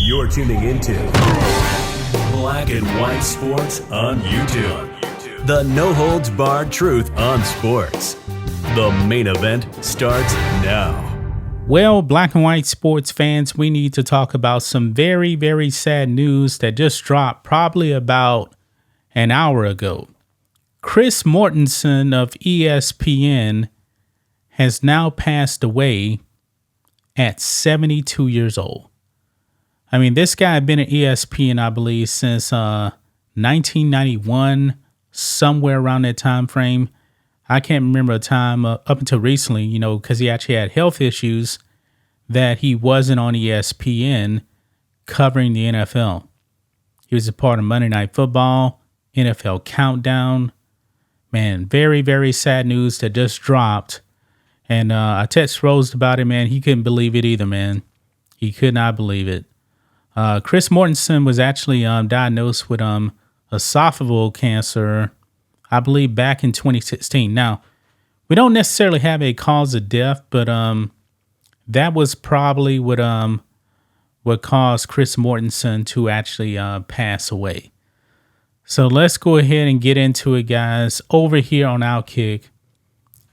You're tuning into Black and White Sports on YouTube. The no-holds-barred truth on sports. The main event starts now. Well, Black and White Sports fans, we need to talk about some very, very sad news that just dropped probably about an hour ago. Chris Mortensen of ESPN has now passed away at 72 years old. I mean, this guy had been at ESPN, I believe, since 1991, somewhere around that time frame. I can't remember a time up until recently, because he actually had health issues that he wasn't on ESPN covering the NFL. He was a part of Monday Night Football, NFL Countdown. Man, very, very sad news that just dropped. And I text Rose about it, man. He couldn't believe it either, man. He could not believe it. Chris Mortensen was actually diagnosed with esophageal cancer, I believe, back in 2016. Now, we don't necessarily have a cause of death, but that was probably what caused Chris Mortensen to actually pass away. So let's go ahead and get into it, guys. Over here on Outkick,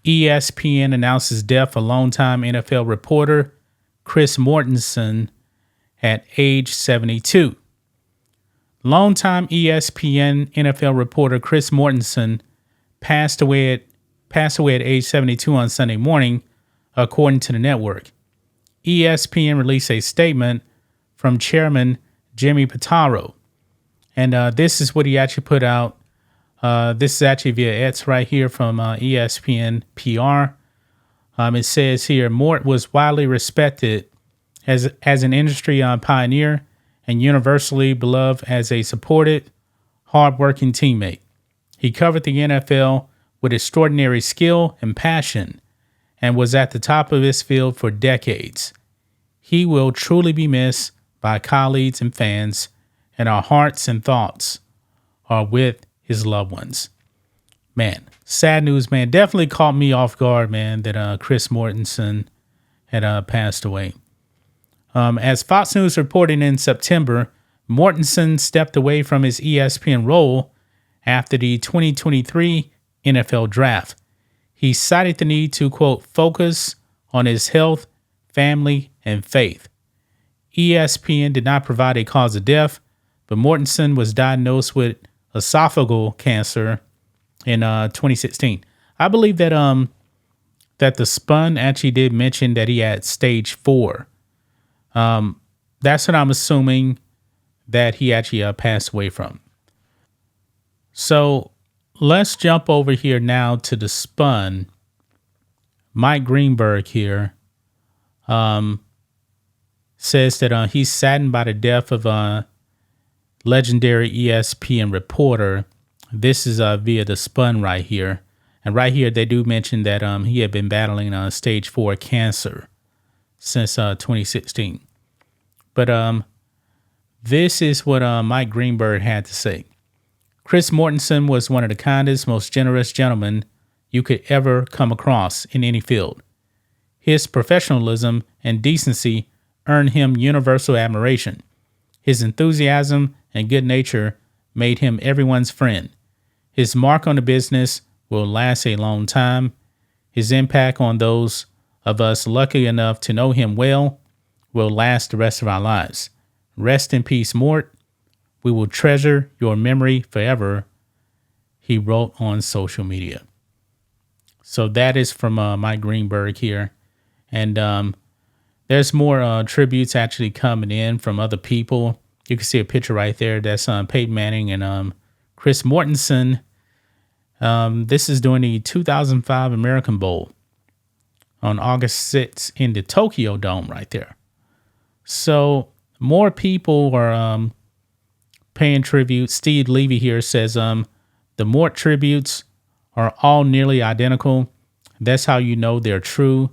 ESPN announces death of longtime NFL reporter Chris Mortensen at age 72. Longtime ESPN NFL reporter Chris Mortensen passed away at age 72 on Sunday morning, according to the network. ESPN released a statement from Chairman Jimmy Pitaro, and this is what he actually put out. This is actually via X right here from ESPN PR. It says here, Mort was widely respected as an industry pioneer and universally beloved as a supported, hardworking teammate. He covered the NFL with extraordinary skill and passion and was at the top of his field for decades. He will truly be missed by colleagues and fans, and our hearts and thoughts are with his loved ones. Man, sad news, man. Definitely caught me off guard, man, that Chris Mortensen had passed away. As Fox News reported in September, Mortensen stepped away from his ESPN role after the 2023 NFL Draft. He cited the need to, quote, focus on his health, family, and faith. ESPN did not provide a cause of death, but Mortensen was diagnosed with esophageal cancer in 2016. I believe that that the Spun actually did mention that he had stage 4. That's what I'm assuming that he actually passed away from. So let's jump over here now to the Spun. Mike Greenberg here says that he's saddened by the death of a legendary ESPN reporter. This is via the Spun right here. And right here, they do mention that he had been battling stage 4 cancer since 2016. But this is what Mike Greenberg had to say. Chris Mortensen was one of the kindest, most generous gentlemen you could ever come across in any field. His professionalism and decency earned him universal admiration. His enthusiasm and good nature made him everyone's friend. His mark on the business will last a long time. His impact on those of us lucky enough to know him well will last the rest of our lives. Rest in peace, Mort. We will treasure your memory forever, he wrote on social media. So that is from Mike Greenberg here. And there's more tributes actually coming in from other people. You can see a picture right there. That's Peyton Manning and Chris Mortensen. This is during the 2005 American Bowl on August 6th in the Tokyo Dome right there. So more people are paying tribute. Steve Levy here says the Mort tributes are all nearly identical. That's how you know they're true.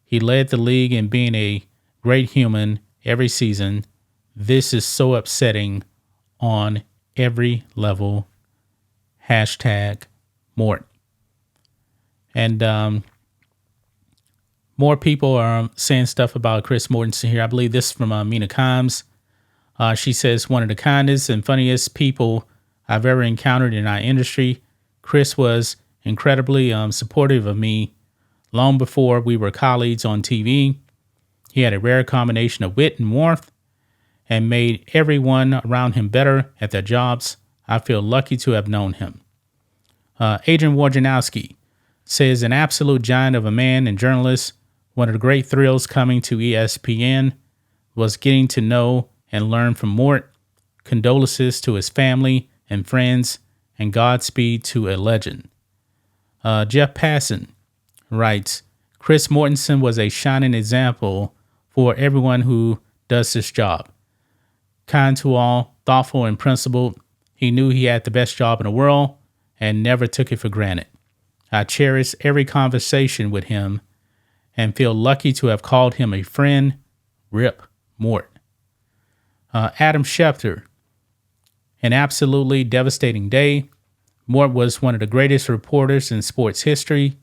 He led the league in being a great human every season. This is so upsetting on every level. Hashtag Mort. And more people are saying stuff about Chris Mortensen here. I believe this is from Mina Kimes. She says, one of the kindest and funniest people I've ever encountered in our industry. Chris was incredibly supportive of me long before we were colleagues on TV. He had a rare combination of wit and warmth and made everyone around him better at their jobs. I feel lucky to have known him. Adrian Wojnarowski says, an absolute giant of a man and journalist. One of the great thrills coming to ESPN was getting to know and learn from Mort. Condolences to his family and friends, and Godspeed to a legend. Jeff Passon writes, Chris Mortensen was a shining example for everyone who does this job. Kind to all, thoughtful and principled. He knew he had the best job in the world and never took it for granted. I cherish every conversation with him and feel lucky to have called him a friend. Rip Mort. Adam Schefter, an absolutely devastating day. Mort was one of the greatest reporters in sports history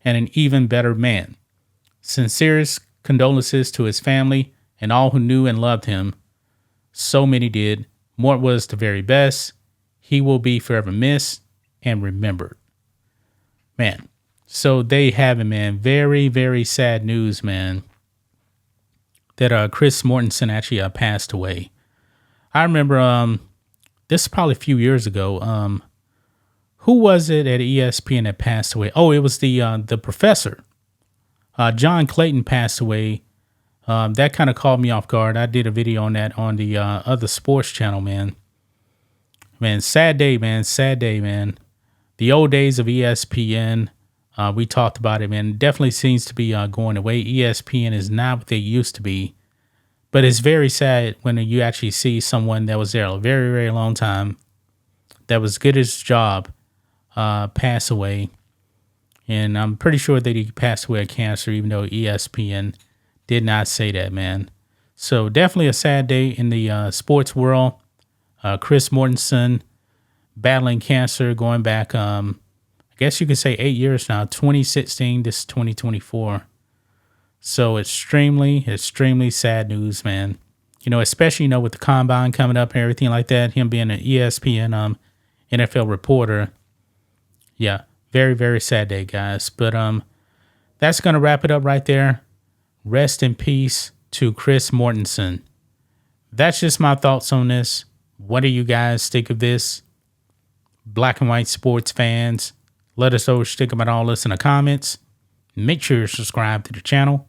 and an even better man. Sincerest condolences to his family and all who knew and loved him. So many did. Mort was the very best. He will be forever missed and remembered. Man, so they have it, man. Very, very sad news, man, that Chris Mortensen actually passed away. I remember this is probably a few years ago. Who was it at ESPN that passed away? Oh, it was the professor. John Clayton passed away. That kind of caught me off guard. I did a video on that on the other sports channel, man. Man, sad day, man. Sad day, man. The old days of ESPN. We talked about it, man. It definitely seems to be going away. ESPN is not what they used to be. But it's very sad when you actually see someone that was there a very, very long time, that was good at his job, pass away. And I'm pretty sure that he passed away of cancer, even though ESPN did not say that, man. So definitely a sad day in the sports world. Chris Mortensen battling cancer going back, I guess you could say 8 years now, 2016, this is 2024. So extremely, extremely sad news, man. You know, especially, you know, with the combine coming up and everything like that, him being an ESPN NFL reporter. Yeah, very, very sad day, guys. But that's going to wrap it up right there. Rest in peace to Chris Mortensen. That's just my thoughts on this. What do you guys think of this? Black and white sports fans, let us know what you think about all this in the comments. Make sure you subscribe to the channel,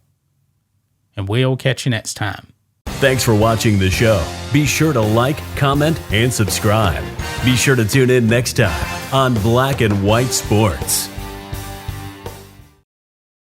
and we'll catch you next time. Thanks for watching the show. Be sure to like, comment, and subscribe. Be sure to tune in next time on Black and White Sports.